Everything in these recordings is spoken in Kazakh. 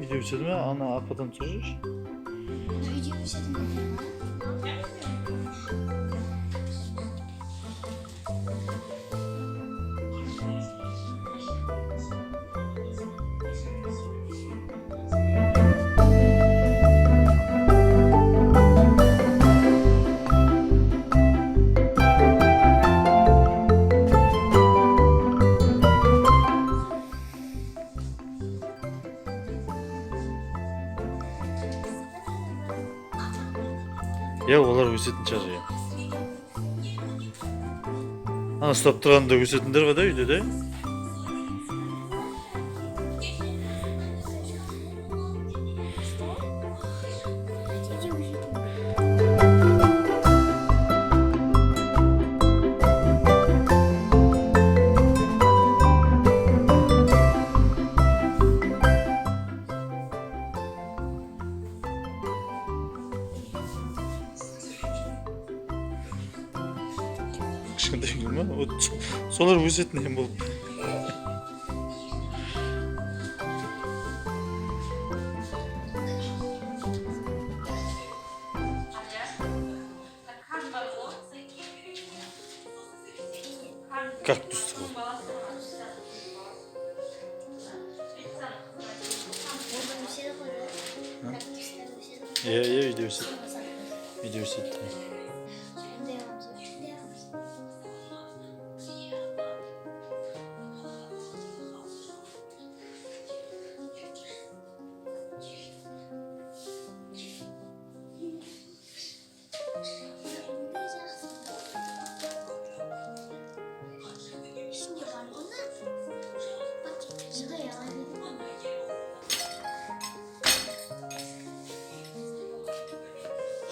Video çekme ana arkadan soruyor. Video çekme. Ya olar ösетін шығар ya. Ана ұстап тұрғанда өсетіндер ғой да үйде де. Кішкентай гүл ма? Солар өсетін ем болып. Кактус. Я үйде өсетін. Үйде өсетін.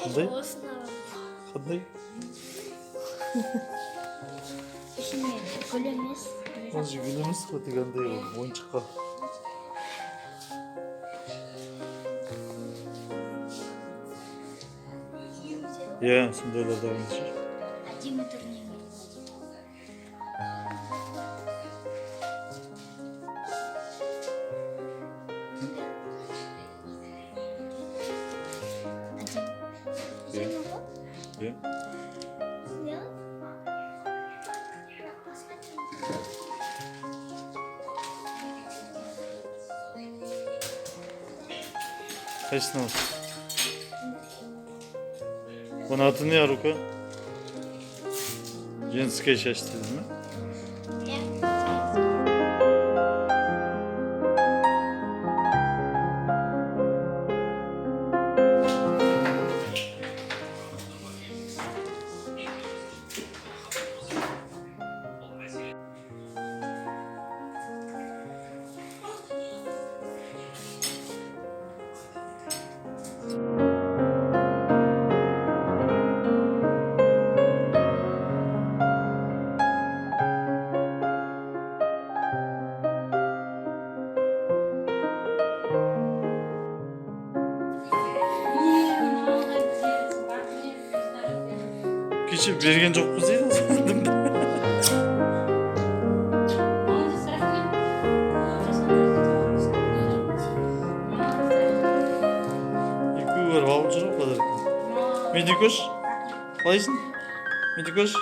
Қандай? Қандай? Ішіне гүл емес. Ол же гүл емес қой, тек андай ойыншыққа. Иә, сондайлар да ойыншы. Әдемі түріне. Иә. Қайсысын аласың? Оның аты не, Арука? Женская шаш деді ме? Кеше берген жоқпыз дейді сандым. Екі барып алып жүр ғой подарканы. Медикош? Қалайсың? Медикош?